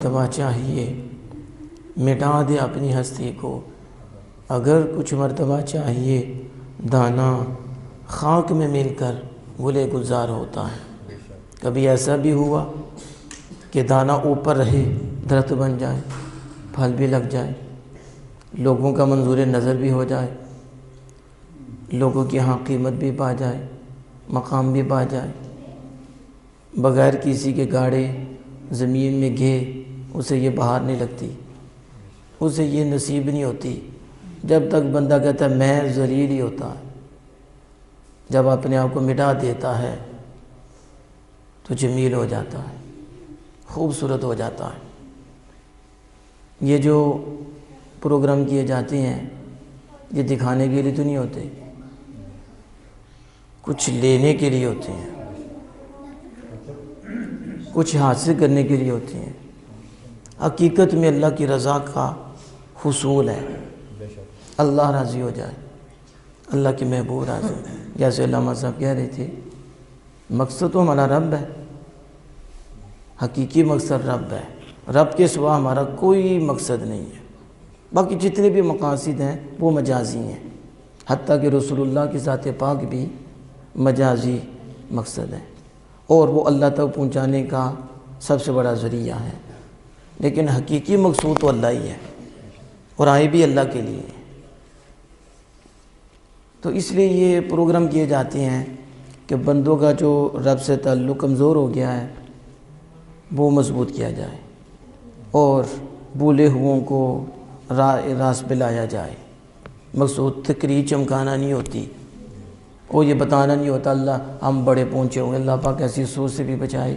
مرتبہ چاہیے مٹا دے اپنی ہستی کو، اگر کچھ مرتبہ چاہیے دانا خاک میں مل کر گلے گلزار ہوتا ہے۔ کبھی ایسا بھی ہوا کہ دانا اوپر رہے، درخت بن جائے، پھل بھی لگ جائے، لوگوں کا منظور نظر بھی ہو جائے، لوگوں کی ہاں قیمت بھی پا جائے، مقام بھی پا جائے، بغیر کسی کے گاڑے زمین میں گھے اسے یہ بہار نہیں لگتی، اسے یہ نصیب نہیں ہوتی۔ جب تک بندہ کہتا ہے میں ذلیل ہی ہوتا ہے، جب اپنے آپ کو مٹا دیتا ہے تو جمیل ہو جاتا ہے، خوبصورت ہو جاتا ہے۔ یہ جو پروگرام کیے جاتے ہیں یہ دکھانے کے لیے تو نہیں ہوتے، کچھ لینے کے لیے ہوتے ہیں، کچھ حاصل کرنے کے لیے ہوتے ہیں۔ حقیقت میں اللہ کی رضا کا حصول ہے، اللہ راضی ہو جائے، اللہ کے محبوب راضی ہو۔ جیسے علامہ صاحب کہہ رہے تھے مقصد تو ہمارا رب ہے، حقیقی مقصد رب ہے، رب کے سوا ہمارا کوئی مقصد نہیں ہے۔ باقی جتنے بھی مقاصد ہیں وہ مجازی ہیں، حتیٰ کہ رسول اللہ کی ذات پاک بھی مجازی مقصد ہے، اور وہ اللہ تک پہنچانے کا سب سے بڑا ذریعہ ہے، لیکن حقیقی مقصود تو اللہ ہی ہے، اور آئے بھی اللہ کے لیے۔ تو اس لیے یہ پروگرام کیے جاتے ہیں کہ بندوں کا جو رب سے تعلق کمزور ہو گیا ہے وہ مضبوط کیا جائے، اور بھولے ہوئوں کو راس پہ لایا جائے۔ مقصود تقریر چمکانا نہیں ہوتی، اور یہ بتانا نہیں ہوتا اللہ ہم بڑے پہنچے ہوئے، اللہ پاک ایسی سوچ سے بھی بچائے۔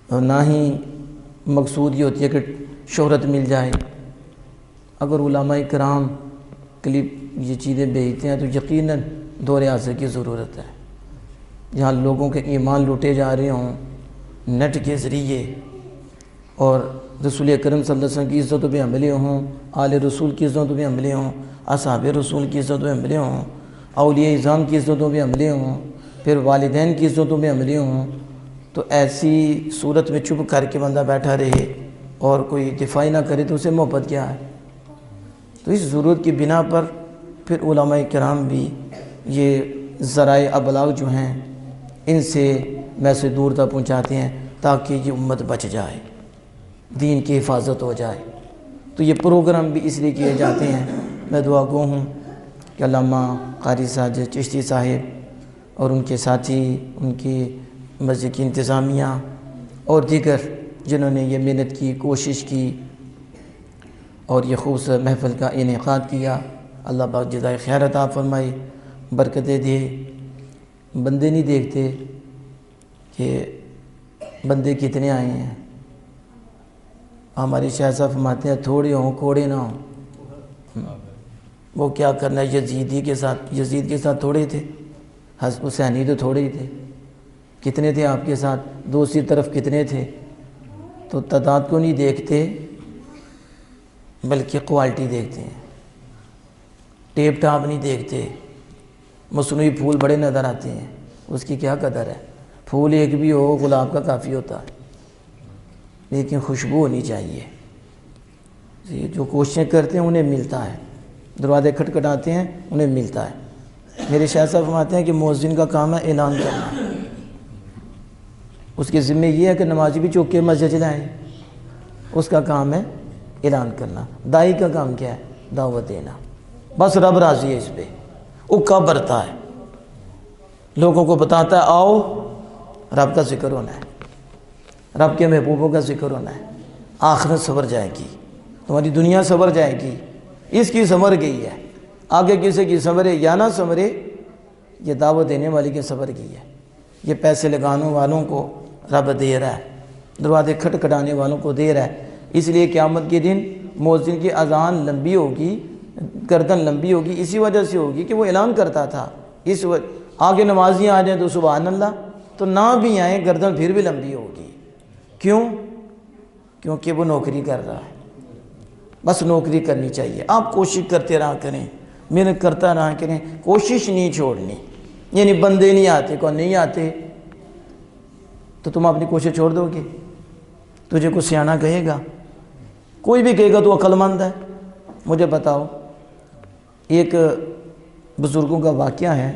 اور نہ ہی مقصود یہ ہوتی ہے کہ شہرت مل جائے۔ اگر علماء کرام کلپ یہ چیزیں بھیجتے ہیں تو یقیناً دور عصر کی ضرورت ہے، جہاں لوگوں کے ایمان لوٹے جا رہے ہوں نیٹ کے ذریعے، اور رسول اکرم صلی اللہ علیہ وسلم کی عزتوں پہ حملے ہوں، آل رسول کی عزتوں پہ حملے ہوں، اصحاب رسول کی عزتوں پہ حملے ہوں، اولیاء اعظام کی عزتوں پہ حملے ہوں، پھر والدین کی عزتوں پہ حملے ہوں، تو ایسی صورت میں چپ کر کے بندہ بیٹھا رہے اور کوئی دفاع نہ کرے تو اسے محبت کیا ہے؟ تو اس ضرورت کی بنا پر پھر علماء کرام بھی یہ ذرائع ابلاغ جو ہیں ان سے میسج دور تک پہنچاتے ہیں تاکہ یہ امت بچ جائے، دین کی حفاظت ہو جائے۔ تو یہ پروگرام بھی اس لیے کیے جاتے ہیں۔ میں دعا گو ہوں کہ علامہ قاری ساجد چشتی صاحب اور ان کے ساتھی، ان کی مسجد کی انتظامیہ اور دیگر جنہوں نے یہ محنت کی، کوشش کی اور یہ خوبصورت محفل کا انعقاد کیا، اللہ پاک جزائے خیر عطا فرمائے، برکتیں دے۔ بندے نہیں دیکھتے کہ بندے کتنے آئے ہیں، ہماری شاہ صاحب فرماتے ہیں تھوڑے ہوں کوڑے نہ ہوں۔ وہ کیا کرنا ہے، یزید کے ساتھ تھوڑے تھے، حسینی تو تھوڑے ہی تھے، کتنے تھے آپ کے ساتھ، دوسری طرف کتنے تھے؟ تو تعداد کو نہیں دیکھتے بلکہ کوالٹی دیکھتے ہیں، ٹیپ ٹاپ نہیں دیکھتے۔ مصنوعی پھول بڑے نظر آتے ہیں، اس کی کیا قدر ہے؟ پھول ایک بھی ہو گلاب کا کافی ہوتا ہے، لیکن خوشبو ہونی چاہیے۔ یہ جو کوششیں کرتے ہیں انہیں ملتا ہے، دروازے کھٹکھٹاتے ہیں انہیں ملتا ہے۔ میرے شاہ صاحب فرماتے ہیں کہ مؤذن کا کام ہے اعلان کرنا، اس کے ذمہ یہ ہے کہ نمازی بھی چوک کے مسجد جائیں، اس کا کام ہے اعلان کرنا۔ داعی کا کام کیا ہے؟ دعوت دینا۔ بس رب راضی ہے اس پہ، اکا برتا ہے، لوگوں کو بتاتا ہے آؤ رب کا ذکر ہونا ہے، رب کے محبوبوں کا ذکر ہونا ہے، آخرت سنور جائے گی، تمہاری دنیا سنور جائے گی، اس کی سنور گئی ہے، آگے کسی کی سنورے یا نہ سنورے، یہ دعوت دینے والی کی سنور گئی ہے۔ یہ پیسے لگانے والوں کو رب دے رہا ہے، دروازے کھٹکھٹانے والوں کو دے رہا ہے۔ اس لیے قیامت کے دن مؤذن کی اذان لمبی ہوگی، گردن لمبی ہوگی، اسی وجہ سے ہوگی کہ وہ اعلان کرتا تھا۔ آگے نمازی آ جائیں تو سبحان اللہ، تو نہ بھی آئیں گردن پھر بھی لمبی ہوگی۔ کیوں؟ کیونکہ وہ نوکری کر رہا ہے۔ بس نوکری کرنی چاہیے، آپ کوشش کرتے رہا کریں، محنت کرتا رہا کریں، کوشش نہیں چھوڑنی۔ یعنی بندے نہیں آتے، کون نہیں آتے تو تم اپنی کوشش چھوڑ دو گے؟ تجھے کوئی سیانا کہے گا؟ کوئی بھی کہے گا تو عقل مند ہے۔ مجھے بتاؤ، ایک بزرگوں کا واقعہ ہے،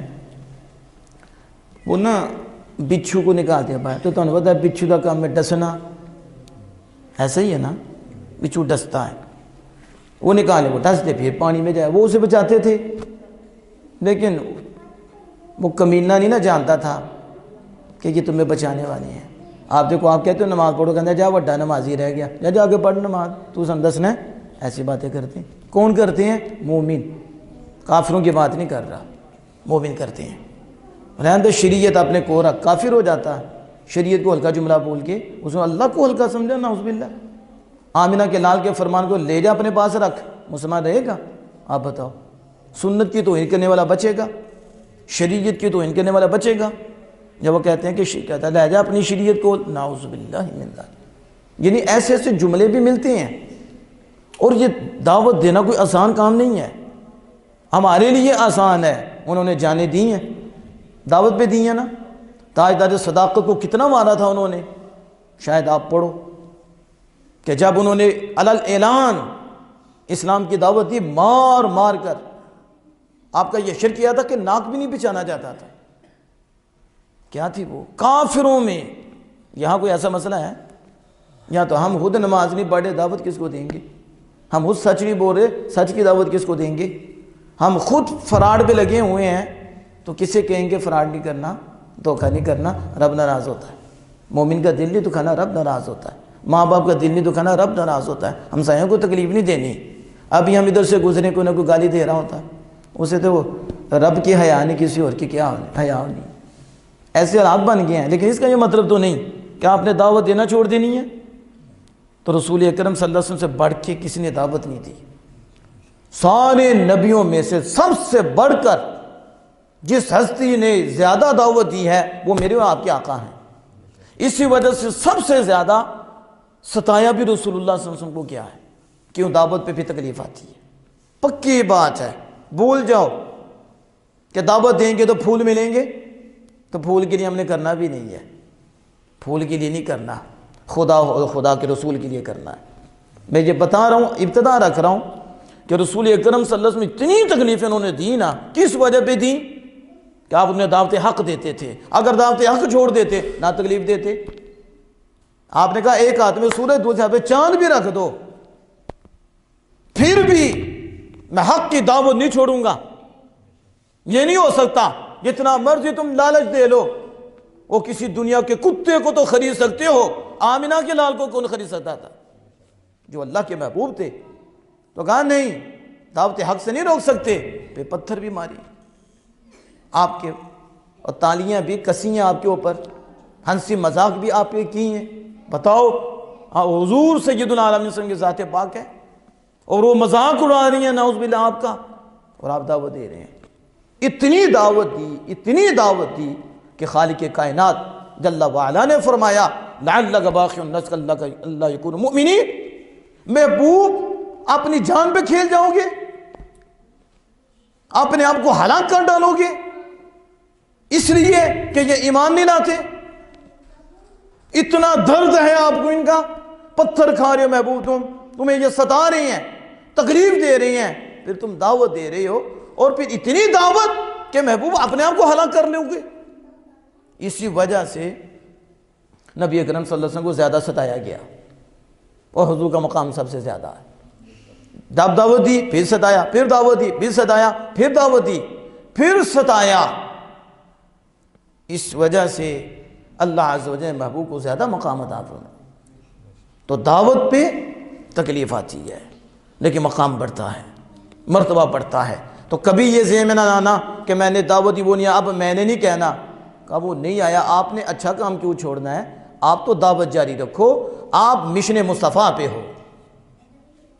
وہ نا بچھو کو نکالتے ہیں باہر، تو تمہیں پتا ہے بچھو کا کام ہے ڈسنا، ایسا ہی ہے نا، بچھو ڈستا ہے، وہ نکالے، وہ ڈس دے، پھر پانی میں جائے، وہ اسے بچاتے تھے، لیکن وہ کمینہ نہیں نہ جانتا تھا کہ یہ تمہیں بچانے والے ہیں۔ آپ دیکھو، آپ کہتے ہو نماز پڑھو، کہتے ہیں جا وڈا نمازی رہ گیا، جا کے پڑھ نماز، تو سندسنا ہے، ایسی باتیں کرتے ہیں۔ کون کرتے ہیں؟ مومن، کافروں کی بات نہیں کر رہا، مومن کرتے ہیں۔ رہندہ شریعت اپنے کو رکھ، کافر ہو جاتا ہے شریعت کو ہلکا جملہ بول کے، اس نے اللہ کو ہلکا سمجھا، نعوذ باللہ۔ آمنہ کے لال کے فرمان کو لے جا اپنے پاس رکھ، مسلمان رہے گا؟ آپ بتاؤ، سنت کی توہین کرنے والا بچے گا؟ شریعت کی توہین کرنے والا بچے گا؟ جب وہ کہتے ہیں کہ کہتا ہے لے جا اپنی شریعت کو، نعوذ باللہ من ذالک۔ یعنی ایسے ایسے جملے بھی ملتے ہیں، اور یہ دعوت دینا کوئی آسان کام نہیں ہے، ہمارے لیے آسان ہے، انہوں نے جانیں دی ہیں، دعوت پہ دی ہیں نا۔ تاجدار صداقت کو کتنا مارا تھا انہوں نے، شاید آپ پڑھو کہ جب انہوں نے علل اعلان اسلام کی دعوت دی، مار مار کر، آپ کا یہ شرک کیا تھا کہ ناک بھی نہیں بچانا چاہتا تھا۔ کیا تھی وہ؟ کافروں میں۔ یہاں کوئی ایسا مسئلہ ہے؟ یہاں تو ہم خود نماز نہیں پڑھے، دعوت کس کو دیں گے؟ ہم خود سچ نہیں بول رہے، سچ کی دعوت کس کو دیں گے؟ ہم خود فراڈ پہ لگے ہوئے ہیں، تو کسے کہیں گے فراڈ نہیں کرنا، دھوکہ نہیں کرنا؟ رب ناراض ہوتا ہے۔ مومن کا دل نہیں دکھانا، رب ناراض ہوتا ہے۔ ماں باپ کا دل نہیں دکھانا، رب ناراض ہوتا ہے۔ ہمسایوں کو تکلیف نہیں دینی۔ ابھی ہم ادھر سے گزرے، کوئی نہ کوئی گالی دے رہا ہوتا ہے، اسے تو وہ رب کی حیا نہیں، کسی اور کی کیا حیا نہیں۔ ایسے حالات بن گئے ہیں، لیکن اس کا یہ مطلب تو نہیں کہ آپ نے دعوت دینا چھوڑ دینی ہے۔ تو رسول اکرم صلی اللہ علیہ وسلم سے بڑھ کے کسی نے دعوت نہیں دی۔ سارے نبیوں میں سے سب سے بڑھ کر جس ہستی نے زیادہ دعوت دی ہے وہ میرے اور آپ کے آقا ہیں۔ اسی وجہ سے سب سے زیادہ ستایا بھی رسول اللہ صلی اللہ علیہ وسلم کو کیا ہے؟ کیوں؟ دعوت پہ بھی تکلیف آتی ہے۔ پکی بات ہے، بھول جاؤ کہ دعوت دیں گے تو پھول ملیں گے، تو پھول کے لیے ہم نے کرنا بھی نہیں ہے، پھول کے لیے نہیں کرنا، خدا کے رسول کے لیے کرنا ہے۔ میں یہ بتا رہا ہوں، ابتدا رکھ رہا ہوں کہ رسول اکرم صلی اللہ علیہ وسلم اتنی تکلیفیں انہوں نے دی نا، کس وجہ پہ دی؟ کہ آپ انہیں دعوت حق دیتے تھے۔ اگر دعوت حق چھوڑ دیتے نہ تکلیف دیتے۔ آپ نے کہا ایک ہاتھ میں سورج دوسرے ہاتھ میں چاند بھی رکھ دو، پھر بھی میں حق کی دعوت نہیں چھوڑوں گا۔ یہ نہیں ہو سکتا، جتنا مرضی تم لالچ دے لو، وہ کسی دنیا کے کتے کو تو خرید سکتے ہو، آمنہ کے لال کو کون خرید سکتا تھا جو اللہ کے محبوب تھے؟ تو کہا نہیں، دعوت حق سے نہیں روک سکتے، پہ پتھر بھی ماری آپ کے، اور تالیاں بھی کسی ہیں آپ کے اوپر، ہنسی مذاق بھی آپ پہ کی ہیں۔ بتاؤ، حضور سید العالمین صلی اللہ علیہ وسلم کی ذات پاک ہے، اور وہ مذاق اڑا رہی ہیں نعوذ باللہ آپ کا، اور آپ دعوت دے رہے ہیں۔ اتنی دعوت دی کہ خالق کائنات جل وعلا نے فرمایا لعلک باخع نفسک اللہ یکونوا مؤمنین، محبوب اپنی جان پہ کھیل جاؤ گے، اپنے آپ کو ہلاک کر ڈالو گے اس لیے کہ یہ ایمان نہیں لاتے؟ اتنا درد ہے آپ کو ان کا، پتھر کھا رہے ہو محبوب، تمہیں یہ ستا رہے ہیں، تکلیف دے رہے ہیں، پھر تم دعوت دے رہے ہو، اور پھر اتنی دعوت کہ محبوب اپنے آپ کو ہلاک کر لو گے۔ اسی وجہ سے نبی اکرم صلی اللہ علیہ وسلم کو زیادہ ستایا گیا، اور حضور کا مقام سب سے زیادہ ہے۔ جب دعوت دی پھر ستایا، پھر دعوت دی پھر ستایا، پھر دعوت دی پھر ستایا۔ اس وجہ سے اللہ عز و جل محبوب کو زیادہ مقام عطا فرمایا۔ تو دعوت پہ تکلیف آتی ہے، لیکن مقام بڑھتا ہے، مرتبہ بڑھتا ہے۔ تو کبھی یہ ذہن میں نہ آنا کہ میں نے دعوت دی وہ نہیں، اب میں نے نہیں کہنا، کہا وہ نہیں آیا، آپ نے اچھا کام کیوں چھوڑنا ہے؟ آپ تو دعوت جاری رکھو، آپ مشن مصطفیٰ پہ ہو،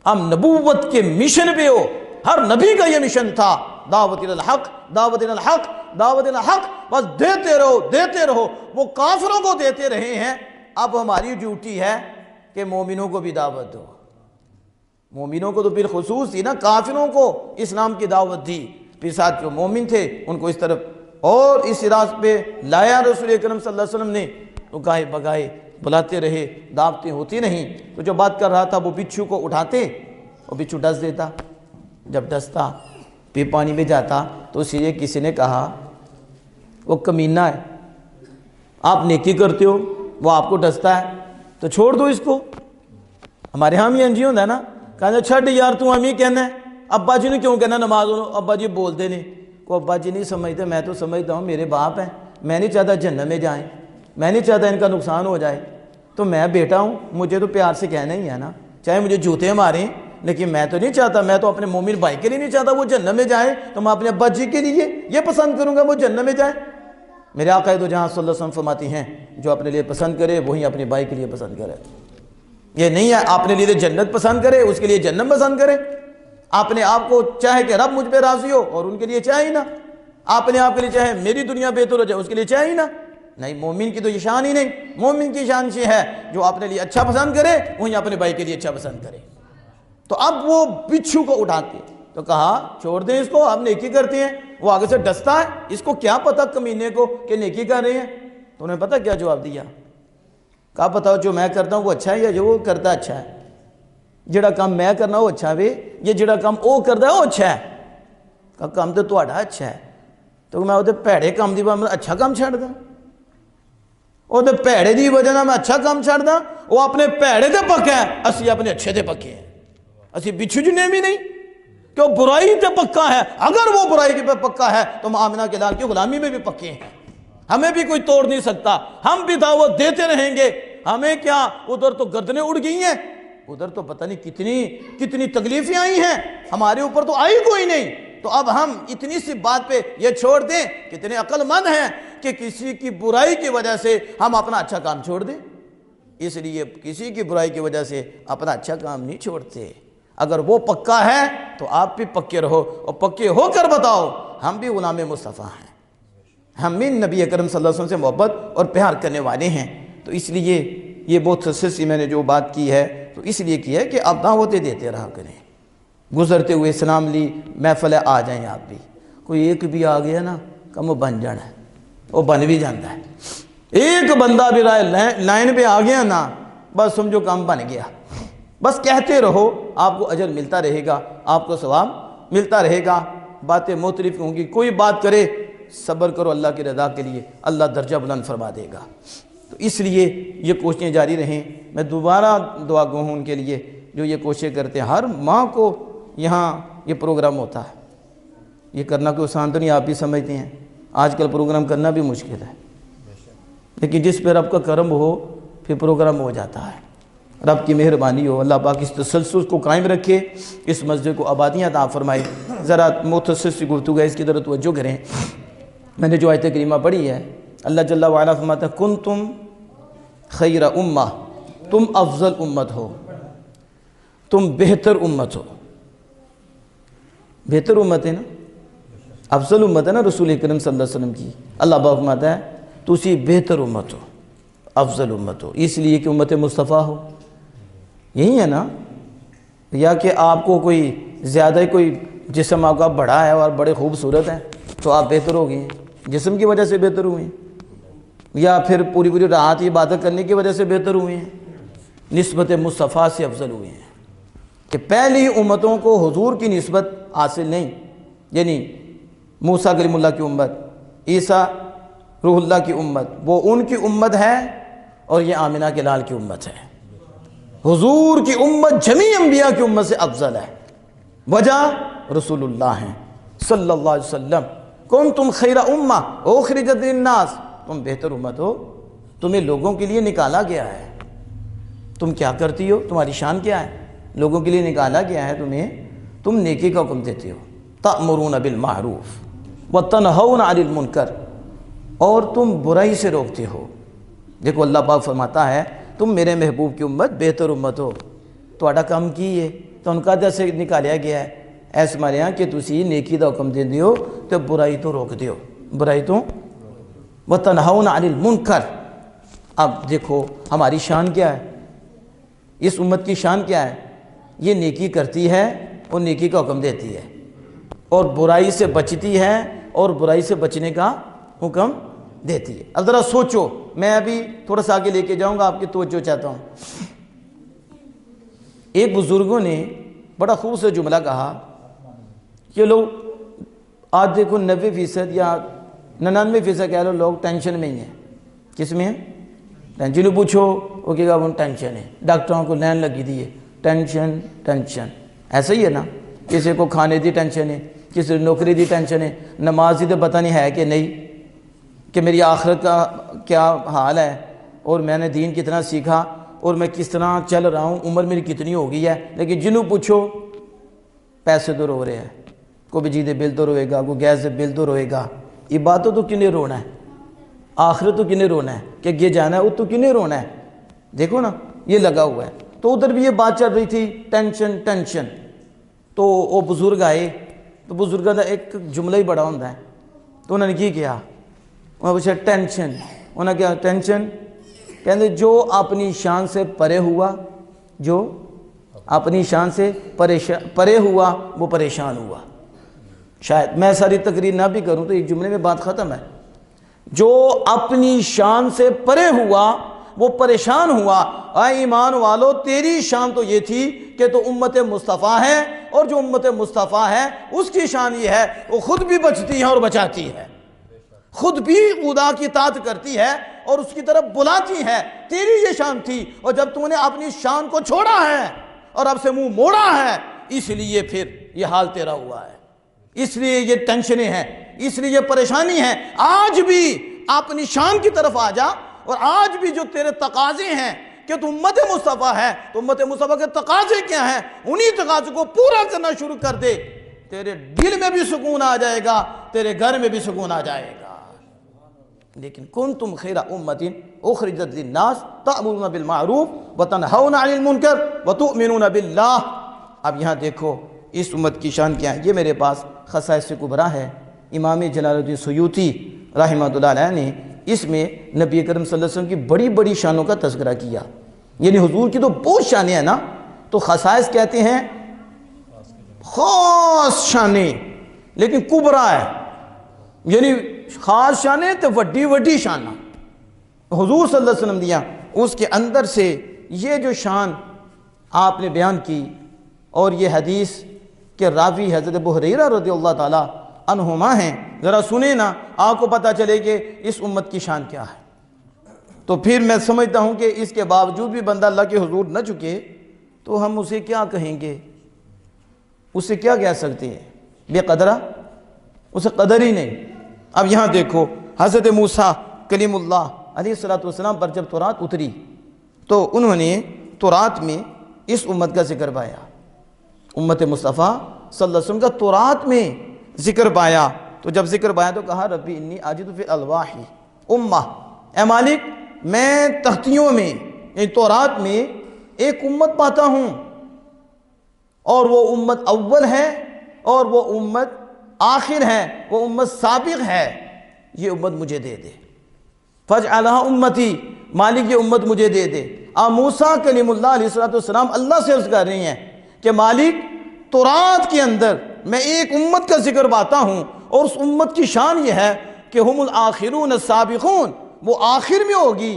ہم نبوت کے مشن پہ ہو۔ ہر نبی کا یہ مشن تھا، دعوت الحق، دعوت الحق، دعوت الحق، بس دیتے رہو دیتے رہو۔ وہ کافروں کو دیتے رہے ہیں، اب ہماری ڈیوٹی ہے کہ مومنوں کو بھی دعوت دو۔ مومنوں کو تو بالخصوص ہی نا، کافروں کو اسلام کی دعوت دی، پھر ساتھ جو مومن تھے ان کو اس طرف اور اس راست پہ لایا رسول اکرم صلی اللہ علیہ وسلم نے۔ تو گائے بگائے بلاتے رہے، دعوتیں ہوتی نہیں، تو جو بات کر رہا تھا وہ بچھو کو اٹھاتے، وہ بچھو ڈس دیتا، جب ڈستا پھر پانی میں جاتا تو اسی لیے کسی نے کہا وہ کمینہ ہے، آپ نیکی کرتے ہو وہ آپ کو ڈستا ہے تو چھوڑ دو اس کو۔ ہمارے ہاں بھی انجی ہوتا ہے نا، کہا چھڈ یار تو ہم ہی کہنا ہے، ابا جی نے کیوں کہنا نماز ہو، ابا جی بولتے نہیں، کو ابا جی نہیں سمجھتے، میں تو سمجھتا ہوں میرے باپ ہیں، میں نہیں چاہتا جہنم میں جائیں، میں نہیں چاہتا ان کا نقصان ہو جائے، تو میں بیٹا ہوں، مجھے تو پیار سے کہنا ہی ہے نا، چاہے مجھے جوتے ماریں، لیکن میں تو نہیں چاہتا، میں تو اپنے مومن بھائی کے لیے نہیں چاہتا وہ جہنم میں جائے، تو میں اپنے ابا جی کے لیے یہ پسند کروں گا وہ جہنم میں جائے۔ میرے آقا دو جہاں صلی اللہ علیہ وسلم فرماتی ہیں جو اپنے لیے پسند کرے وہی اپنے بھائی کے لیے پسند کرے، یہ نہیں ہے اپنے لیے جنت پسند کرے اس کے لیے جہنم پسند کرے، اپنے آپ کو چاہے کہ رب مجھ پہ راضی ہو اور ان کے لیے چاہے ہی نہ، اپنے آپ کے لیے چاہے میری دنیا بہتر ہو جائے اس کے لیے چاہے ہی نہ، نہیں، مومن کی تو یہ شان ہی نہیں، مومن کی شان یہ ہے جو اپنے لیے اچھا پسند کرے وہی اپنے بھائی کے لیے اچھا پسند کرے۔ تو اب وہ بچھو کو اٹھاتے تو کہا چھوڑ دیں اس کو، آپ نیکی کرتے ہیں، وہ آگے سے ڈستا ہے، اس کو کیا پتا کمینے کو کہ نیکی کر رہے ہیں، تو انہیں پتا کیا جواب دیا، کہا بتاؤ جو میں کرتا ہوں وہ اچھا ہے یا جو وہ کرتا اچھا ہے، جڑا کام میں کرنا وہ اچھا ہے یہ جڑا کام وہ کرتا ہے وہ اچھا ہے، کہا کام تو تہاڈا اچھا ہے، تو میں وہ بھڑے کام دی وجہ اچھا کام چھڑ داں، وہ بھڑے دی وجہ میں اچھا کام چھڑ داں، وہ اپنے بھڑے تے پکا ہے، اسی اپنے اچھے تے پکے ہیں، اسی بچھو جنے بھی نہیں کہ وہ برائی تے پکا ہے، اگر وہ برائی کے پہ پکا ہے تو ہم آمنہ کے لال کی غلامی میں بھی پکے ہیں، ہمیں بھی کوئی توڑ نہیں سکتا، ہم بھی دعوت دیتے رہیں گے، ہمیں کیا، ادھر تو گردنیں اڑ گئی ہیں، ادھر تو پتہ نہیں کتنی تکلیفیں آئی ہیں، ہمارے اوپر تو آئی کوئی نہیں، تو اب ہم اتنی سی بات پہ یہ چھوڑ دیں، کتنے عقل مند ہیں کہ کسی کی برائی کی وجہ سے ہم اپنا اچھا کام چھوڑ دیں، اس لیے کسی کی برائی کی وجہ سے اپنا اچھا کام نہیں چھوڑتے، اگر وہ پکا ہے تو آپ بھی پکے رہو اور پکے ہو کر بتاؤ ہم بھی غلام مصطفیٰ ہیں، ہم بھی نبی اکرم صلی اللہ علیہ وسلم سے محبت اور پیار کرنے والے ہیں، تو اس لیے یہ بہت خصوصی میں نے جو بات کی ہے تو اس لیے کی ہے کہ آپ دعوتیں دیتے رہا کریں، گزرتے ہوئے سلام لی محفل آ جائیں، آپ بھی کوئی ایک بھی آ گیا نا کم وہ بن جانا ہے، وہ بن بھی جاتا ہے، ایک بندہ بھی لائن پہ آ گیا نا بس سمجھو کام بن گیا، بس کہتے رہو آپ کو اجر ملتا رہے گا، آپ کو ثواب ملتا رہے گا، باتیں مختلف ہوں گی، کوئی بات کرے صبر کرو اللہ کی رضا کے لیے، اللہ درجہ بلند فرما دے گا، تو اس لیے یہ کوششیں جاری رہیں، میں دوبارہ دعا گو ہوں ان کے لیے جو یہ کوششیں کرتے ہیں، ہر ماہ کو یہاں یہ پروگرام ہوتا ہے، یہ کرنا کوئی آسان تو نہیں، آپ بھی سمجھتے ہیں آج کل پروگرام کرنا بھی مشکل ہے، لیکن جس پہ رب کا کرم ہو پھر پروگرام ہو جاتا ہے، رب کی مہربانی ہو، اللہ پاک اس تسلسل کو قائم رکھے، اس مسجد کو آبادیاں عطا فرمائے۔ ذرا مختصر سی گفتگو ہے، اس کی طرف توجہ کریں، میں نے جو آیت کریمہ پڑھی ہے، اللہ جل وعلا فرماتا ہے کنتم خیر امہ، تم افضل امت ہو، تم بہتر امت ہو، بہتر امت ہے نا، افضل امت ہے نا رسول اکرم صلی اللہ علیہ وسلم کی، اللہ پاک فرماتا ہے تسی بہتر امت ہو، افضل امت ہو، اس لیے کہ امت مصطفیٰ ہو، یہی ہے نا، یا کہ آپ کو کوئی زیادہ کوئی جسم آپ کا بڑا ہے اور بڑے خوبصورت ہیں تو آپ بہتر ہو گئے ہیں، جسم کی وجہ سے بہتر ہوئے ہیں، یا پھر پوری رات عبادت کرنے کی وجہ سے بہتر ہوئے ہیں، نسبت مصطفیٰ سے افضل ہوئے ہیں، کہ پہلی امتوں کو حضور کی نسبت حاصل نہیں، یعنی موسیٰ کلیم اللہ کی امت، عیسیٰ روح اللہ کی امت، وہ ان کی امت ہے اور یہ آمنہ کے لال کی امت ہے، حضور کی امت جمیع انبیاء کی امت سے افضل ہے، وجہ رسول اللہ ہیں صلی اللہ علیہ وسلم، کنتم خیر امہ اخرجت للناس، تم بہتر امت ہو، تمہیں لوگوں کے لیے نکالا گیا ہے، تم کیا کرتی ہو، تمہاری شان کیا ہے، لوگوں کے لیے نکالا گیا ہے تمہیں، تم نیکی کا حکم دیتے ہو، تأمرون بالمعروف وتنہون عن المنکر، اور تم برائی سے روکتے ہو، دیکھو اللہ پاک فرماتا ہے تم میرے محبوب کی امت بہتر امت ہو، تہاڈا کام کی ہے تو ان کا جیسے نکالیا گیا ہے، ایسے مارے ہاں کہ تسی نیکی دا حکم دے دیو تو برائی تو روک دیو، برائی تو وتنہون عن المنکر۔ اب دیکھو ہماری شان کیا ہے، اس امت کی شان کیا ہے، یہ نیکی کرتی ہے اور نیکی کا حکم دیتی ہے، اور برائی سے بچتی ہے اور برائی سے بچنے کا حکم دیتی ہے۔ اب ذرا سوچو، میں ابھی تھوڑا سا آگے لے کے جاؤں گا، آپ کی توجہ چاہتا ہوں۔ ایک بزرگوں نے بڑا خوبصورت جملہ کہا کہ لوگ آج دیکھو 90% یا 99% کہہ لو لوگ ٹینشن میں ہی ہیں۔ کس میں ہیں؟ ٹینشن پوچھو وہ کہے گا وہ ٹینشن ہے، ڈاکٹروں کو لائن لگی دی ہے، ٹینشن ٹینشن۔ ایسا ہی ہے نا، کسی کو کھانے دی ٹینشن ہے، کسی نوکری دی ٹینشن ہے، نماز دی تو پتہ نہیں ہے کہ نہیں، کہ میری آخرت کا کیا حال ہے، اور میں نے دین کتنا سیکھا، اور میں کس طرح چل رہا ہوں، عمر میری کتنی ہو گئی ہے۔ لیکن جنہوں پوچھو پیسے تو رو رہے ہیں، کوئی بجلی دے بل تو روئے گا، کوئی گیس دے بل تو روئے گا۔ عبادت تو کنے رونا ہے، آخرت تو کنے رونا ہے، کہ یہ جانا ہے وہ تو کنے رونا ہے۔ دیکھو نا یہ لگا ہوا ہے۔ تو ادھر بھی یہ بات چل رہی تھی، ٹینشن ٹینشن۔ تو وہ بزرگ آئے، تو بزرگوں کا ایک جملہ ہی بڑا ہوتا ہے، تو انہوں نے کیا، انہوں نے پوچھا ٹینشن، انہوں نے کیا ٹینشن، کہتے جو اپنی شان سے پرے ہوا، جو اپنی شان سے پرے ہوا وہ پریشان ہوا۔ شاید میں ساری تقریر نہ بھی کروں تو ایک جملے میں بات ختم ہے۔ جو اپنی شان سے پرے ہوا وہ پریشان ہوا۔ اے ایمان والو، تیری شان تو یہ تھی کہ تو امت مصطفیٰ ہے، اور جو امت مصطفیٰ ہے اس کی شان یہ ہے وہ خود بھی بچتی ہے اور بچاتی ہے، خود بھی خدا کی اطاعت کرتی ہے اور اس کی طرف بلاتی ہے۔ تیری یہ شان تھی، اور جب تم نے اپنی شان کو چھوڑا ہے اور اب سے منہ موڑا ہے، اس لیے پھر یہ حال تیرا ہوا ہے، اس لیے یہ ٹینشنیں ہیں، اس لیے یہ پریشانی ہے۔ آج بھی اپنی شان کی طرف آ جا، اور آج بھی جو تیرے تقاضے ہیں کہ تو امت مصطفیٰ ہے، تو امت مصطفیٰ کے تقاضے کیا ہیں، انہی تقاضے کو پورا کرنا شروع کر دے، تیرے دل میں بھی سکون آ جائے گا، تیرے گھر میں بھی سکون آ جائے گا۔ لیکن کنتم خیر امت اخرجت للناس تأمرون بالمعروف وتنہون عن المنکر وتؤمنون باللہ۔ اب یہاں دیکھو اس امت کی شان کیا ہے۔ یہ میرے پاس خصائص کبریٰ ہے، امام جلال الدین سیوطی رحمہ اللہ علیہ نے اس میں نبی کریم صلی اللہ علیہ وسلم کی بڑی بڑی شانوں کا تذکرہ کیا، یعنی حضور کی تو بہت شانیں ہیں نا، تو خصائص کہتے ہیں خاص شانیں، لیکن کبریٰ ہے، یعنی خاص شانیں تو وڈی وڈی شانہ حضور صلی اللہ علیہ وسلم دیا۔ اس کے اندر سے یہ جو شان آپ نے بیان کی، اور یہ حدیث کے راوی حضرت ابو ہریرہ رضی اللہ تعالی عنہما ہیں، ذرا سنیں نا، آپ کو پتہ چلے کہ اس امت کی شان کیا ہے۔ تو پھر میں سمجھتا ہوں کہ اس کے باوجود بھی بندہ اللہ کے حضور نہ چکے تو ہم اسے کیا کہیں گے، اسے کیا کہہ سکتے ہیں، بے قدرہ، اسے قدر ہی نہیں۔ اب یہاں دیکھو حضرت موسیٰ کلیم اللہ علیہ السلام پر جب تورات اتری تو انہوں نے تورات میں اس امت کا ذکر پایا، امت مصطفیٰ صلی اللہ علیہ وسلم کا تورات میں ذکر پایا۔ تو جب ذکر پایا تو کہا ربی انی اجد فی الالواح امہ، اے مالک میں تختیوں میں یعنی تورات میں ایک امت پاتا ہوں، اور وہ امت اول ہے اور وہ امت آخر ہے، وہ امت سابق ہے، یہ امت مجھے دے دے، فاجعلھا امتی، مالک یہ امت مجھے دے دے۔ موسیٰ کلیم اللہ علیہ السلام اللہ سے عرض کر رہی ہیں کہ مالک تورات کے اندر میں ایک امت کا ذکر پاتا ہوں، اور اس امت کی شان یہ ہے کہ ہم الآخرون السابقون، وہ آخر میں ہوگی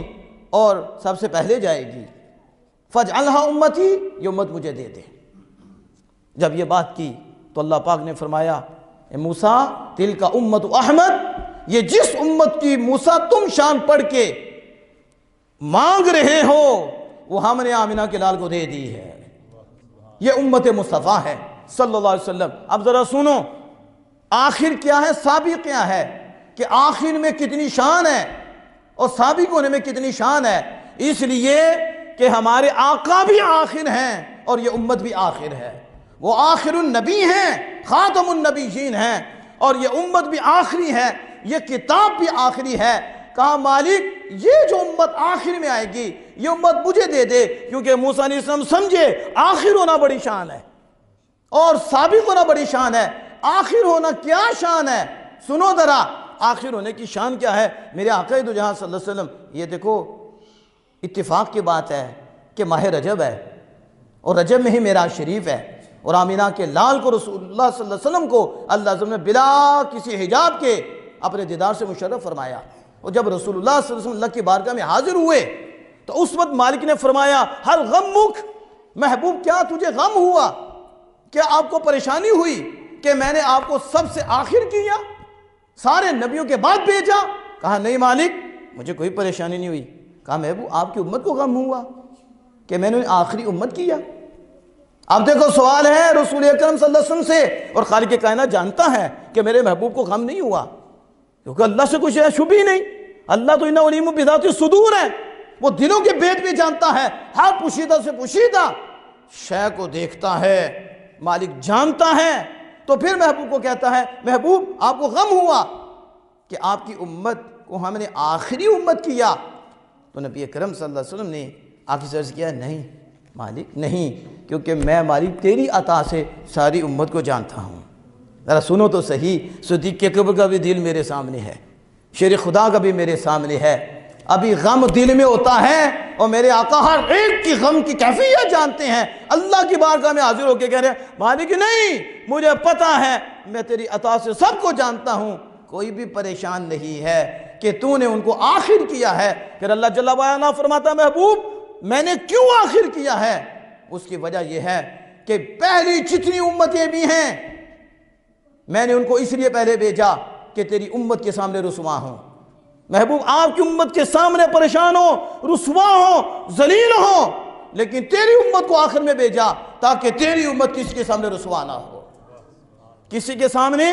اور سب سے پہلے جائے گی، فاجعلھا امتی، یہ امت مجھے دے دے۔ جب یہ بات کی تو اللہ پاک نے فرمایا اے موسیٰ تلک امت احمد، یہ جس امت کی موسیٰ تم شان پڑھ کے مانگ رہے ہو وہ ہم نے آمنہ کے لال کو دے دی ہے، یہ امت مصطفیٰ ہے صلی اللہ علیہ وسلم۔ اب ذرا سنو آخر کیا ہے، سابق کیا ہے، کہ آخر میں کتنی شان ہے اور سابق ہونے میں کتنی شان ہے، اس لیے کہ ہمارے آقا بھی آخر ہیں اور یہ امت بھی آخر ہے، وہ آخر النبی ہیں، خاتم النبیین ہیں، اور یہ امت بھی آخری ہے، یہ کتاب بھی آخری ہے۔ کہا مالک یہ جو امت آخر میں آئے گی یہ امت مجھے دے دے، کیونکہ موسیٰ علیہ السلام سمجھے آخر ہونا بڑی شان ہے اور سابق ہونا بڑی شان ہے۔ آخر ہونا کیا شان ہے، سنو ذرا آخر ہونے کی شان کیا ہے میرے آقا دو جہاں صلی اللہ علیہ وسلم۔ یہ دیکھو اتفاق کی بات ہے کہ ماہ رجب ہے، اور رجب میں ہی معراج شریف ہے، اور آمینہ کے لال کو رسول اللہ صلی اللہ علیہ وسلم کو اللہ عز و جل نے بلا کسی حجاب کے اپنے دیدار سے مشرف فرمایا۔ اور جب رسول اللہ صلی اللہ علیہ وسلم اللہ کی بارگاہ میں حاضر ہوئے تو اس وقت مالک نے فرمایا ہل غمک، محبوب کیا تجھے غم ہوا، کیا آپ کو پریشانی ہوئی کہ میں نے آپ کو سب سے آخر کیا، سارے نبیوں کے بعد بھیجا؟ کہا نہیں مالک مجھے کوئی پریشانی نہیں ہوئی۔ کہا محبوب آپ کی امت کو غم ہوا کہ میں نے آخری امت کیا؟ اب دیکھو سوال ہے رسول اکرم صلی اللہ علیہ وسلم سے، اور خالق کائنات جانتا ہے کہ میرے محبوب کو غم نہیں ہوا، کیونکہ اللہ سے کچھ شبہ ہی نہیں۔ اللہ تو انہ علیم بذات الصدور ہے، وہ دلوں کے بھید بھی جانتا ہے، ہر پوشیدہ سے پوشیدہ شے کو دیکھتا ہے، مالک جانتا ہے۔ تو پھر محبوب کو کہتا ہے محبوب آپ کو غم ہوا کہ آپ کی امت کو ہم نے آخری امت کیا؟ تو نبی اکرم صلی اللہ علیہ وسلم نے آخر سے عرض کیا نہیں مالک نہیں، کیونکہ میں مالک تیری عطا سے ساری امت کو جانتا ہوں۔ ذرا سنو تو صحیح، صدیق اکبر کا بھی دل میرے سامنے ہے، شیر خدا کا بھی میرے سامنے ہے، ابھی غم دل میں ہوتا ہے اور میرے آقا ہر ایک کی غم کی کیفیت جانتے ہیں۔ اللہ کی بارگاہ میں حاضر ہو کے کہہ رہے ہیں مالک نہیں مجھے پتا ہے میں تیری عطا سے سب کو جانتا ہوں، کوئی بھی پریشان نہیں ہے کہ تو نے ان کو آخر کیا ہے۔ پھر اللہ جل وعلا فرماتا محبوب میں نے کیوں آخر کیا ہے؟ اس کی وجہ یہ ہے کہ پہلی جتنی امتیں بھی ہیں میں نے ان کو اس لیے پہلے بھیجا کہ تیری امت کے سامنے رسوا ہوں۔ محبوب آپ کی امت کے سامنے پریشان ہو، رسوا ہو، ذلیل ہو، لیکن تیری امت کو آخر میں بھیجا تاکہ تیری امت کسی کے سامنے رسوا نہ ہو، کسی کے سامنے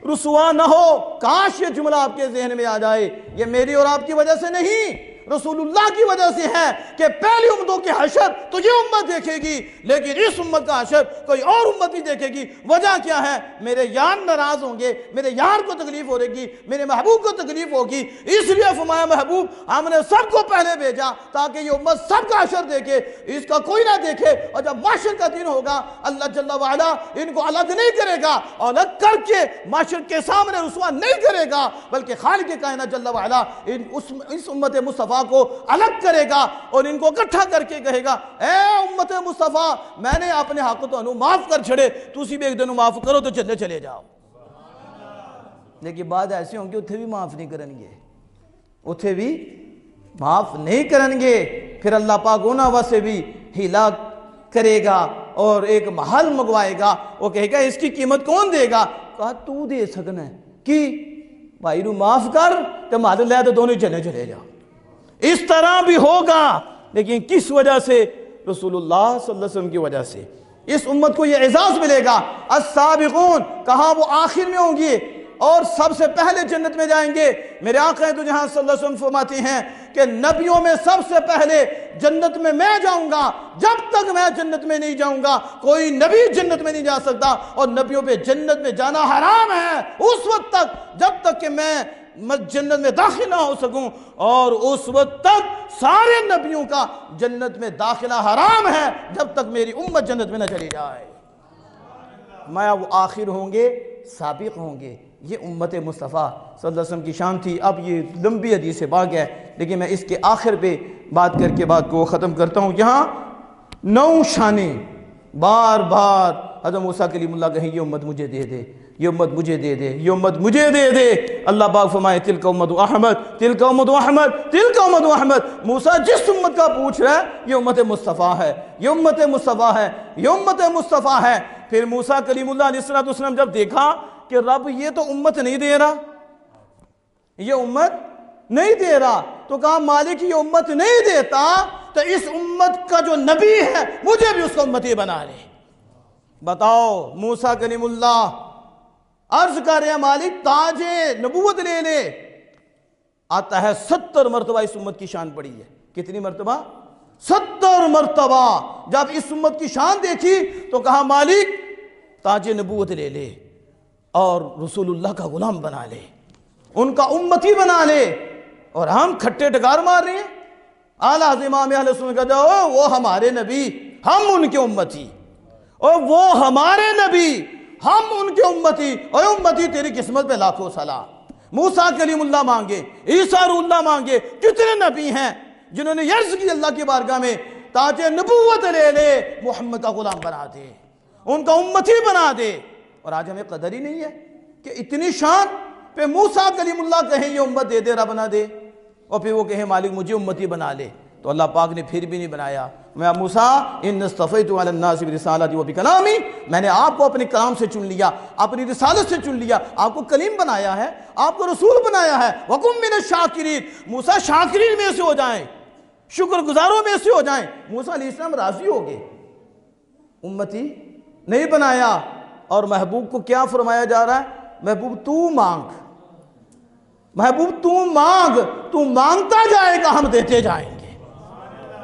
رسوا نہ ہو۔ کاش یہ جملہ آپ کے ذہن میں آ جائے، یہ میری اور آپ کی وجہ سے نہیں، رسول اللہ کی وجہ سے ہے کہ پہلی امتوں کے حشر تو یہ امت دیکھے گی، لیکن اس امت کا حشر کوئی اور امت نہیں دیکھے گی۔ وجہ کیا ہے؟ میرے یار ناراض ہوں گے، میرے یار کو تکلیف ہو رہے گی، میرے محبوب کو تکلیف ہوگی، اس لیے فرمایا محبوب ہم نے سب کو پہلے بھیجا تاکہ یہ امت سب کا حشر دیکھے، اس کا کوئی نہ دیکھے۔ اور جب محشر کا دن ہوگا اللہ جل وعلا ان کو الگ نہیں کرے گا، الگ کر کے محشر کے سامنے رسوا نہیں کرے گا، بلکہ خالق کائنات جل وعلا اس امت مصطفیٰ کو الگ کرے گا اور ان کو اکٹھا کر کے کہے گا اے امت مصطفیٰ میں نے اپنے حق تو انہوں معاف کر چھڑے، تُسی بھی ایک دن معاف کرو تو چلے جاؤ۔ لیکن بعد ایسے ہوں گے اتھے بھی معاف نہیں کریں گے، اتھے بھی معاف نہیں کریں گے۔ پھر اللہ پاک انہاں واسے بھی ہلاک کرے گا اور ایک محل منگوائے گا، وہ کہے گا اس کی قیمت کون دے گا؟ کہا تو دے سکنا ہے کہ بھائی رو معاف کر تو محل لے تو دونوں چلے جاؤ۔ اس طرح بھی ہوگا، لیکن کس وجہ سے؟ رسول اللہ صلی اللہ علیہ وسلم کی وجہ سے اس امت کو یہ اعزاز ملے گا۔ السابقون کہاں وہ آخر میں ہوں گے اور سب سے پہلے جنت میں جائیں گے۔ میرے آقا دو جہاں صلی اللہ علیہ وسلم فرماتے ہیں کہ نبیوں میں سب سے پہلے جنت میں جاؤں گا، جب تک میں جنت میں نہیں جاؤں گا کوئی نبی جنت میں نہیں جا سکتا، اور نبیوں پہ جنت میں جانا حرام ہے اس وقت تک جب تک کہ میں جنت میں داخل نہ ہو سکوں، اور اس وقت تک سارے نبیوں کا جنت میں داخلہ حرام ہے جب تک میری امت جنت میں نہ چلی جائے۔ میں وہ آخر ہوں گے، سابق ہوں گے، یہ امت مصطفیٰ صلی اللہ علیہ وسلم کی شان تھی۔ اب یہ لمبی حدیث سے بھاگ ہے، لیکن میں اس کے آخر پہ بات کر کے بات کو ختم کرتا ہوں۔ یہاں 9 شانیں بار بار حضرت موسیٰ کلیم اللہ کہیں یہ امت مجھے دے دے، یہ امت مجھے دے دے، یہ امت مجھے دے دے۔ اللہ پاک فرمائے تلک امت احمد، تلک امت احمد، تلک امت احمد۔ موسیٰ جس امت کا پوچھ رہا ہے یہ امت مصطفیٰ ہے، یہ امت مصطفیٰ ہے، یہ امت مصطفیٰ ہے۔ پھر موسیٰ کلیم اللہ علیہ السلام جب دیکھا کہ رب یہ تو امت نہیں دے رہا، یہ امت نہیں دے رہا، تو کہا مالک یہ امت نہیں دیتا تو اس امت کا جو نبی ہے مجھے بھی اس کا امتی بنا لے۔ بتاؤ موسیٰ کلیم اللہ عرض کر رہے ہیں مالک تاج نبوت لے لے۔ آتا ہے 70 مرتبہ اس امت کی شان پڑی ہے۔ کتنی مرتبہ؟ 70 مرتبہ جب اس امت کی شان دیکھی تو کہا مالک تاج نبوت لے لے اور رسول اللہ کا غلام بنا لے، ان کا امتی بنا لے۔ اور ہم کھٹے ڈگار مار رہے ہیں۔ اعلیٰ حضرت امام اہل سنت کہتے ہیں وہ ہمارے نبی ہم ان کے امتی، اور وہ ہمارے نبی ہم ان کے امتی، اور امتی تیری قسمت پہ لاکھوں سلام۔ موسیٰ کلیم اللہ مانگے، عیسیٰ روح اللہ مانگے، کتنے نبی ہیں جنہوں نے عرض کی اللہ کی بارگاہ میں تاج نبوت لے لے، محمد کا غلام بنا دے، ان کا امتی بنا دے۔ اور آج ہمیں قدر ہی نہیں ہے کہ اتنی شان پھر موسیٰ کلیم اللہ کہیں یہ امت دے دے رب نہ دے، اور پھر وہ کہیں مالک مجھے امتی بنا لے، تو اللہ پاک نے پھر بھی نہیں بنایا۔ میں موسیٰ ان اصطفیت علی الناس برسالتی و بکلامی، میں نے آپ کو اپنے کلام سے چن لیا، اپنی رسالت سے چن لیا، آپ کو کلیم بنایا ہے، آپ کو رسول بنایا ہے۔ وَكُن مِّنَ الشَّاكِرِينَ، موسیٰ شاکرین میں سے ہو جائیں، شکر گزاروں میں سے ہو جائیں۔ موسیٰ علیہ السلام راضی ہو گئے، امتی نہیں بنایا، اور محبوب کو کیا فرمایا جا رہا ہے؟ محبوب تو مانگ، محبوب تو مانگ، تو مانگتا جائے گا ہم دیتے جائیں گے۔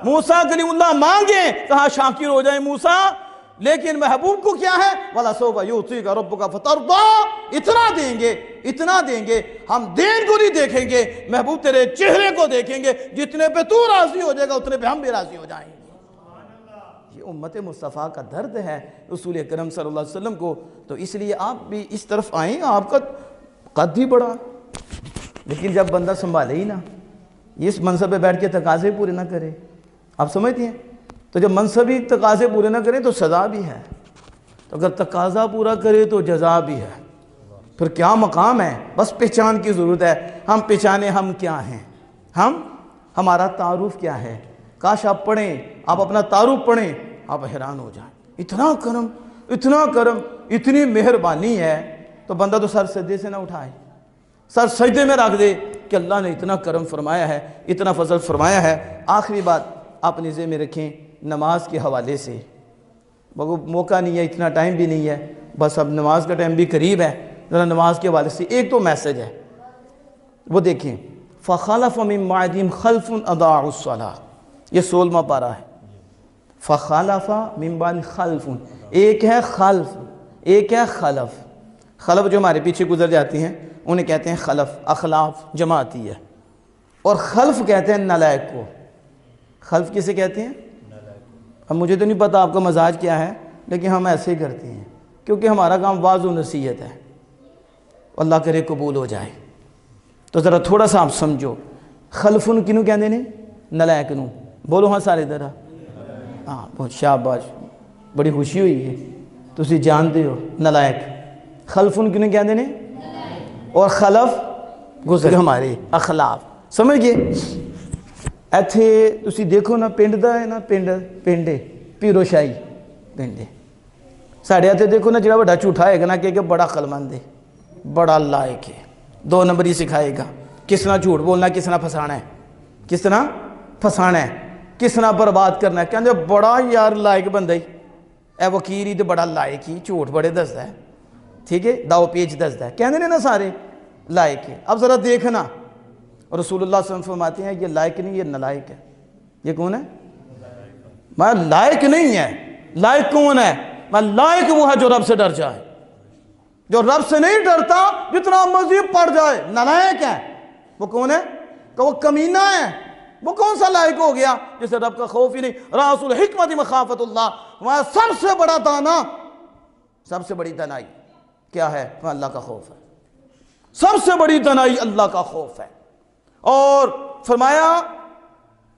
موسیٰ کلیم اللہ مانگیں، کہاں شاکر ہو جائیں موسیٰ، لیکن محبوب کو کیا ہے؟ وَلَسَوْفَ يُعْطِيكَ رَبُّكَ فَتَرْضَىٰ، اتنا دیں گے، اتنا دیں گے، ہم دین کو نہیں دیکھیں گے، محبوب تیرے چہرے کو دیکھیں گے، جتنے پہ تو راضی ہو جائے گا اتنے پہ ہم بھی راضی ہو جائیں گے۔ یہ امت مصطفیٰ کا درد ہے رسول اکرم صلی اللہ علیہ وسلم کو، تو اس لیے آپ بھی اس طرف آئیں، آپ کا قد بھی بڑا، لیکن جب بندہ سنبھالے ہی نہ، اس منصب پہ بیٹھ کے تقاضے پورے نہ کرے، آپ سمجھتے ہیں؟ تو جب منصبی تقاضے پورے نہ کریں تو سزا بھی ہے، تو اگر تقاضا پورا کرے تو جزا بھی ہے، پھر کیا مقام ہے؟ بس پہچان کی ضرورت ہے، ہم پہچانے ہم کیا ہیں، ہمارا تعارف کیا ہے۔ کاش آپ پڑھیں، آپ اپنا تعارف پڑھیں، آپ حیران ہو جائیں، اتنا کرم، اتنا کرم، اتنی مہربانی ہے، تو بندہ تو سر سجدے سے نہ اٹھائے، سر سجدے میں رکھ دے کہ اللہ نے اتنا کرم فرمایا ہے، اتنا فضل فرمایا ہے۔ آخری بات آپ نظر میں رکھیں نماز کے حوالے سے، موقع نہیں ہے، اتنا ٹائم بھی نہیں ہے، بس اب نماز کا ٹائم بھی قریب ہے، ذرا نماز کے حوالے سے ایک تو میسج ہے، وہ دیکھیں فَخَلَفَ مِن بَعْدِهِمْ خَلْفٌ أَضَاعُوا الصَّلَاةَ، یہ 16واں پارہ ہے۔ فَخَلَفَ مِن بَعْدِهِمْ خَلْفٌ، ایک ہے خلف، ایک ہے خلف۔ خلف جو ہمارے پیچھے گزر جاتی ہیں انہیں کہتے ہیں خلف، اخلاف جمع آتی ہے، اور خلف کہتے ہیں نالائق کو۔ خلف کسے کہتے ہیں؟ اب مجھے تو نہیں پتا آپ کا مزاج کیا ہے، لیکن ہم ایسے ہی کرتے ہیں، کیونکہ ہمارا کام واعظ و نصیحت ہے، اللہ کرے قبول ہو جائے۔ تو ذرا تھوڑا سا آپ سمجھو، خلفن کنوں کہندے نے؟ نالائق نوں، بولو ہاں سارے ذرا، ہاں بہت شاباش، بڑی خوشی ہوئی ہے، تسی جانتے ہو نالائق۔ خلفن کنوں کہندے نے؟ اور خلف گزر ہمارے اخلاف، سمجھ گئے؟ ایتھے تسی دیکھو نا پنڈ دا ہے نا، پنڈے پیرو شاہی پنڈے، ساڑھے ہاتھے دیکھو نا جڑا بڑا جھوٹا ہے گا نا کہ بڑا عقلمند ہے، بڑا لائق ہے، 2 نمبر ہی سکھائے گا، کس طرح جھوٹ بولنا ہے، کس طرح پھنسانا ہے، کس طرح پھنسانا ہے، کس طرح برباد کرنا ہے، کہتے بڑا یار لائق بندہ ہی، اے وکیل ہی تو بڑا لائق ہی، جھوٹ بڑے دستا ہے، ٹھیک ہے، داؤ پیچ دستا ہے، کہتے ہیں نا سارے لائق ہے۔ اب ذرا دیکھنا، رسول اللہ صلی اللہ علیہ وسلم فرماتے ہیں یہ لائق نہیں، یہ نالائق ہے۔ یہ کون ہے؟ میں لائق نہیں ہے، لائق کون ہے؟ میں لائق وہ ہے جو رب سے ڈر جائے، جو رب سے نہیں ڈرتا جتنا مرضی پڑ جائے نالائق ہے۔ وہ کون ہے؟ کہ وہ کمینہ ہے۔ وہ کون سا لائق ہو گیا جسے رب کا خوف ہی نہیں؟ راس الحکمت مخافت اللہ، وہاں سب سے بڑا دانا، سب سے بڑی دانائی کیا ہے؟ وہ اللہ کا خوف ہے، سب سے بڑی دانائی اللہ کا خوف ہے۔ اور فرمایا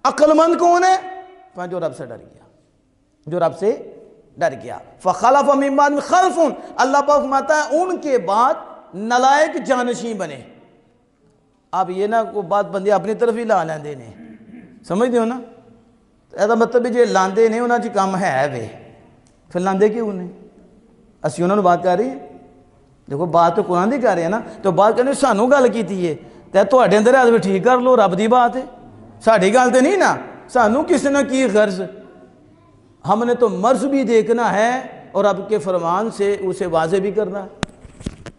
عقل مند کون ہے؟ جو رب سے ڈر گیا، جو رب سے ڈر گیا۔ فخلف من بعدہم خلف، اللہ پاک فرماتا ہے ان کے بعد نالائق جانشین بنے۔ اب یہ نہ وہ بات بندے اپنی طرف ہی لا لیندے نے، سمجھتے ہو نا؟ ایسا مطلب جو لاندے نے انہاں چ کام ہے وے، پھر لاندے کیوں نہیں؟ اسی انہوں نے بات کر رہی ہے، دیکھو بات تو قرآن دی کر رہے ہیں نا، تو بات کرنے سانوں گل کیتی ہے تے تواڈے اندر ہے ٹھیک کر لو، رب دی بات ہے، ساڈی گل تے نہیں نا، سانوں کس نے کی غرض؟ ہم نے تو مرض بھی دیکھنا ہے اور رب کے فرمان سے اسے واضح بھی کرنا ہے۔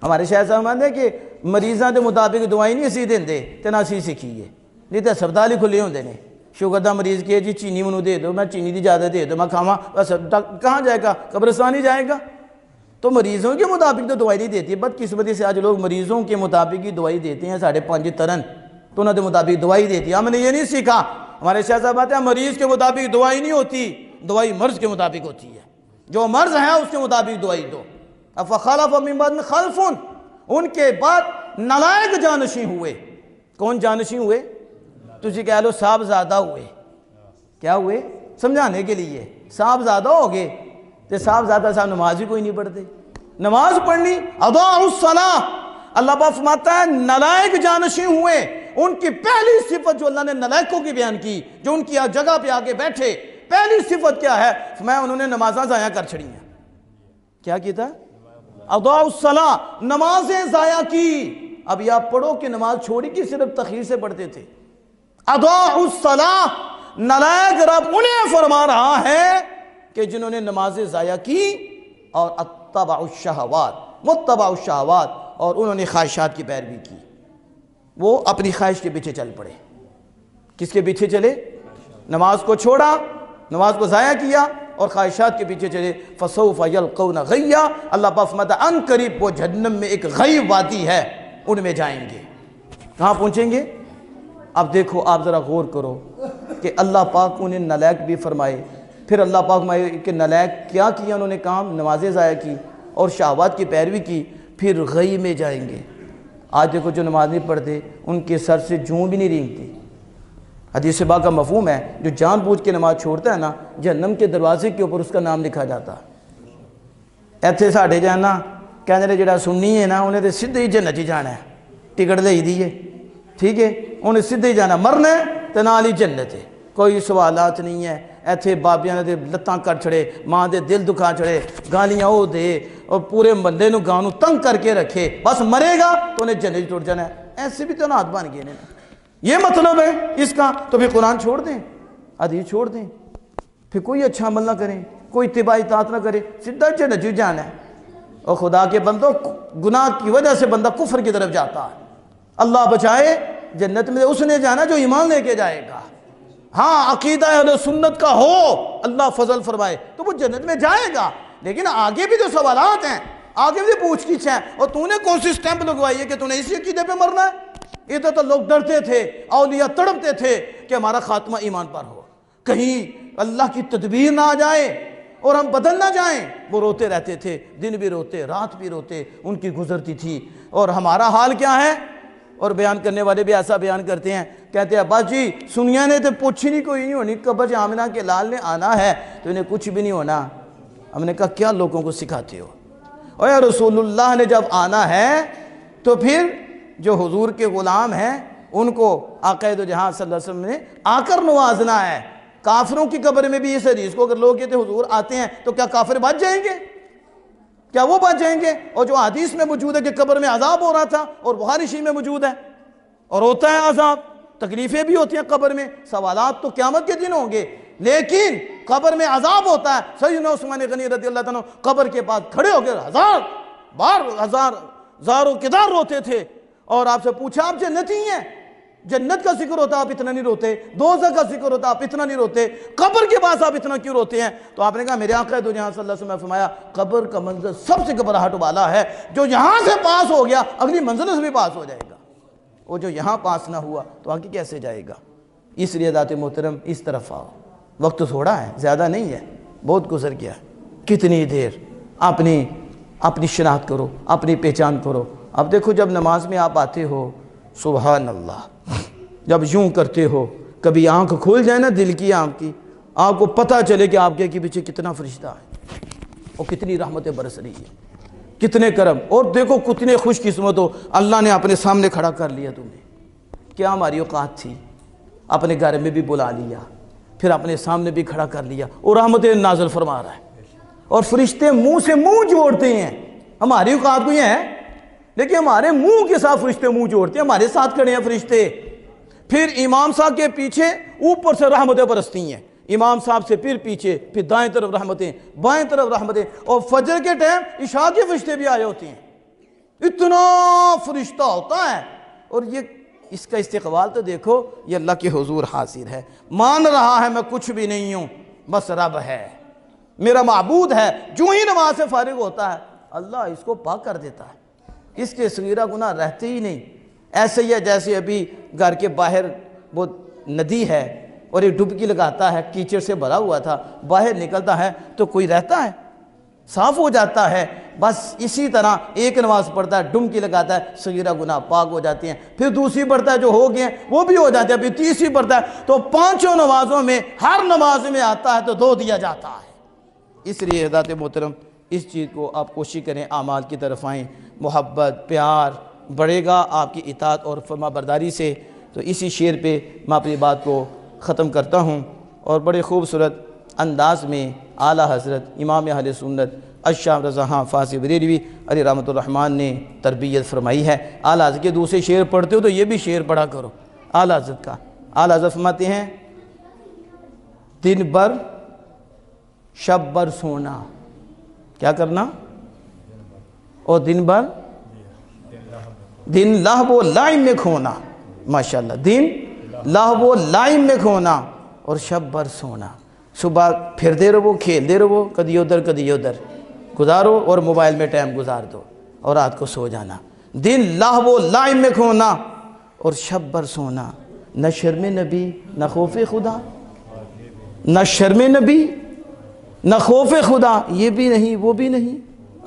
ہمارے شاہد صاحب مانتے ہیں کہ مریضاں دے مطابق دوائی نہیں اسی دیندے تے نہ اسی سکھیے، نہیں تے ہسپتال ہی کھلے ہوندے نے، شوگر دا مریض کہ جی چینی منو دے دو، میں چینی دی زیادہ دے دو، میں کھاواں، بس کہاں جائے گا؟ قبرستان ہی جائے گا۔ تو مریضوں کے مطابق تو دوائی نہیں دیتی ہے، بدقسمتی سے آج لوگ مریضوں کے مطابق ہی دوائی دیتے ہیں، 5.5 ترن تو انہوں نے مطابق دوائی دیتی ہے۔ ہم نے یہ نہیں سیکھا، ہمارے شاہ صاحب آتے ہیں مریض کے مطابق دوائی نہیں ہوتی، دوائی مرض کے مطابق ہوتی ہے، جو مرض ہے اس کے مطابق دوائی دو۔ فخلف من بعدہم خلف، ان کے بعد نالائق جانشین ہوئے۔ کون جانشین ہوئے؟ تجھے کہہ لو صاحبزادہ ہوئے۔ کیا ہوئے؟ سمجھانے کے لیے صاحبزادہ ہو گئے، تو صاحبزادہ صاحب نماز ہی کوئی نہیں پڑھتے، نماز پڑھنی اضاعوا الصلاۃ، اللہ پاک فرماتا ہے نالائق جانشین ہوئے، ان کی پہلی صفت جو اللہ نے نالائقوں کی بیان کی، جو ان کی جگہ پہ آگے بیٹھے، پہلی صفت کیا ہے؟ فرمایا انہوں نے نمازاں ضائع کر چھڑی ہیں۔ کیا کیا تھا؟ اضاعوا الصلاۃ، نمازیں ضائع کی۔ اب یہ آپ پڑھو کہ نماز چھوڑی کہ صرف تخیر سے پڑھتے تھے؟ اضاعوا الصلاۃ، نالائق رب انہیں فرما رہا ہے کہ جنہوں نے نمازیں ضائع کی اور اتبعوا الشہوات، متبعوا الشہوات، اور انہوں نے خواہشات کی پیروی کی، وہ اپنی خواہش کے پیچھے چل پڑے۔ کس کے پیچھے چلے؟ نماز کو چھوڑا، نماز کو ضائع کیا اور خواہشات کے پیچھے چلے۔ فسوف یلقون غیا، اللہ پاک فرماتا ہے ان قریب وہ جہنم میں ایک غی وادی ہے، ان میں جائیں گے۔ کہاں پہنچیں گے؟ اب دیکھو، آپ ذرا غور کرو کہ اللہ پاک انہیں نالائق بھی فرمائے، پھر اللہ پاک فرمائے کہ نالائق کیا کیا انہوں نے کام؟ نمازیں ضائع کی اور شہوات کی پیروی کی، پھر غی میں جائیں گے۔ آج دیکھو جو نماز نہیں پڑھتے ان کے سر سے جوں بھی نہیں رینگتی۔ حدیث پاک کا مفہوم ہے جو جان بوجھ کے نماز چھوڑتا ہے نا، جہنم کے دروازے کے اوپر اس کا نام لکھا جاتا ہے۔ ایتھے ساڑھے جانا کہنے جڑا سننی ہے نا، انہیں تو سدھے ہی جنت ہی جانا ہے، ٹکٹ لے دیئے، ٹھیک ہے، انہیں سدھے ہی جانا، مرنا ہے تو نال ہی جنت ہے، کوئی سوالات نہیں ہے۔ ایتھے بابیاں دے لتاں کر چھڑے، ماں دے دل دکھا چھڑے، گالیاں او دے اور پورے محلے نو گانوں تنگ کر کے رکھے، بس مرے گا تو انہیں جنت ٹوٹ جانا ہے۔ ایسے بھی تو نات بن گئے نا، یہ مطلب ہے اس کا، تو پھر قرآن چھوڑ دیں، حدیث چھوڑ دیں، پھر کوئی اچھا عمل نہ کریں، کوئی اتباع اطاعت نہ کرے، سیدھا جنت ہی جانا ہے۔ اور خدا کے بندوں، گناہ کی وجہ سے بندہ کفر کی طرف جاتا ہے، اللہ بچائے، جنت میں اس نے جانا جو ایمان لے کے جائے گا۔ ہاں عقیدہ اہل سنت کا ہو، اللہ فضل فرمائے تو وہ جنت میں جائے گا، لیکن آگے بھی جو سوالات ہیں، آگے بھی پوچھ گچھ ہے، اور تو نے کون سی سٹیمپ لگوائی ہے کہ تو نے اسی عقیدے پہ مرنا ہے؟ ادھر تو لوگ ڈرتے تھے، اولیاء تڑپتے تھے کہ ہمارا خاتمہ ایمان پر ہو، کہیں اللہ کی تدبیر نہ آ جائے اور ہم بدل نہ جائیں۔ وہ روتے رہتے تھے، دن بھی روتے، رات بھی روتے، ان کی گزرتی تھی۔ اور ہمارا حال کیا ہے؟ اور بیان کرنے والے بھی ایسا بیان کرتے ہیں، کہتے ہیں بس جی سنیا نے تو پوچھ نہیں کوئی نہیں ہونی، قبر آمنہ کے لال نے آنا ہے تو انہیں کچھ بھی نہیں ہونا۔ ہم نے کہا کیا لوگوں کو سکھاتے ہو؟ اور یا رسول اللہ نے جب آنا ہے تو پھر جو حضور کے غلام ہیں ان کو آقا دو جہاں صلی اللہ علیہ وسلم نے آ کر نوازنا ہے۔ کافروں کی قبر میں بھی اس حدیث کو اگر لوگ کہتے ہیں حضور آتے ہیں تو کیا کافر بچ جائیں گے؟ کیا وہ بچ جائیں گے؟ اور جو حدیث میں موجود ہے کہ قبر میں عذاب ہو رہا تھا، اور بخاری شریف میں موجود ہے، اور ہوتا ہے عذاب، تکلیفیں بھی ہوتی ہیں قبر میں، سوالات تو قیامت کے دن ہوں گے، لیکن قبر میں عذاب ہوتا ہے۔ سیدنا عثمان غنی رضی اللہ عنہ قبر کے پاس کھڑے ہو کر ہزاروں کدار روتے تھے، اور آپ سے پوچھا آپ جنتی ہیں؟ جنت کا ذکر ہوتا آپ اتنا نہیں روتے، دوزخ کا ذکر ہوتا آپ اتنا نہیں روتے، قبر کے پاس آپ اتنا کیوں روتے ہیں؟ تو آپ نے کہا میرے آقا دو جہاں صلی اللہ علیہ وسلم نے فرمایا قبر کا منظر سب سے گھبراہٹ والا ہے، جو یہاں سے پاس ہو گیا اگلی منزل سے بھی پاس ہو جائے گا، اور جو یہاں پاس نہ ہوا تو آگے کیسے جائے گا؟ اس لیے ذات محترم اس طرف آؤ، وقت تھوڑا ہے، زیادہ نہیں ہے، بہت گزر گیا، کتنی دیر اپنی شناخت کرو، اپنی پہچان کرو۔ اب دیکھو جب نماز میں آپ آتے ہو، سبحان اللہ، جب یوں کرتے ہو، کبھی آنکھ کھول جائے نا دل کی آنکھ کی، آپ کو پتہ چلے کہ آپ کے پیچھے کتنا فرشتہ ہے اور کتنی رحمتیں برس رہی ہیں، کتنے کرم، اور دیکھو کتنے خوش قسمت ہو، اللہ نے اپنے سامنے کھڑا کر لیا تمہیں۔ کیا ہماری اوقات تھی؟ اپنے گھر میں بھی بلا لیا، پھر اپنے سامنے بھی کھڑا کر لیا، اور رحمتیں نازل فرما رہا ہے، اور فرشتے منہ سے منہ جوڑتے ہیں۔ ہماری اوقات کو یہ ہے، لیکن ہمارے منہ کے ساتھ فرشتے منہ جوڑتے ہیں، ہمارے ساتھ کھڑے ہیں فرشتے۔ پھر امام صاحب کے پیچھے اوپر سے رحمتیں برستی ہیں، امام صاحب سے پھر پیچھے، پھر دائیں طرف رحمتیں، بائیں طرف رحمتیں، اور فجر کے ٹائم عشاء کے فرشتے بھی آئے ہوتے ہیں، اتنا فرشتہ ہوتا ہے۔ اور یہ اس کا استقبال تو دیکھو، یہ اللہ کے حضور حاضر ہے، مان رہا ہے میں کچھ بھی نہیں ہوں، بس رب ہے، میرا معبود ہے۔ جو ہی نماز سے فارغ ہوتا ہے اللہ اس کو پاک کر دیتا ہے، اس کے صغیرہ گناہ رہتے ہی نہیں۔ ایسے ہی ہے جیسے ابھی گھر کے باہر وہ ندی ہے اور ایک ڈبکی لگاتا ہے، کیچڑ سے بھرا ہوا تھا، باہر نکلتا ہے تو کوئی رہتا ہے، صاف ہو جاتا ہے۔ بس اسی طرح ایک نماز پڑھتا ہے، ڈبکی لگاتا ہے، صغیرہ گناہ پاک ہو جاتے ہیں، پھر دوسری پڑھتا ہے جو ہو گئے ہیں وہ بھی ہو جاتے ہیں، پھر تیسری پڑھتا ہے تو پانچوں نمازوں میں ہر نماز میں آتا ہے تو دو دیا جاتا ہے۔ اس لیے حضرات محترم اس چیز کو آپ کوشش کریں، اعمال کی طرف آئیں، محبت، پیار، بڑھے گا آپ کی اطاعت اور فرما برداری سے۔ تو اسی شعر پہ میں اپنی بات کو ختم کرتا ہوں، اور بڑے خوبصورت انداز میں اعلیٰ حضرت امام اہل سنت الشام رضا خان فاسق بریلوی علیہ رحمۃ الرحمن نے تربیت فرمائی ہے۔ اعلیٰ حضرت کے دوسرے شعر پڑھتے ہو تو یہ بھی شعر پڑھا کرو اعلیٰ حضرت کا۔ اعلیٰ حضرت فرماتے ہیں دن بھر شب بھر سونا، کیا کرنا؟ اور دن بھر دن لہو و لعب میں کھونا، ماشاءاللہ، دن لہو و لعب میں کھونا اور شب بھر سونا۔ صبح پھرتے رہو، کھیلتے رہو، کدی ادھر کدی ادھر گزارو اور موبائل میں ٹائم گزار دو اور رات کو سو جانا۔ دن لہو و لعب میں کھونا اور شب بھر سونا، نہ شرم نبی نہ خوف خدا، نہ شرم نبی نہ خوف خدا، یہ بھی نہیں وہ بھی نہیں۔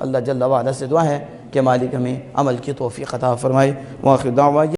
اللہ جل وعلا سے دعا ہے کہ مالک ہمیں عمل کی توفیق عطا فرمائے۔ وآخر دعوانا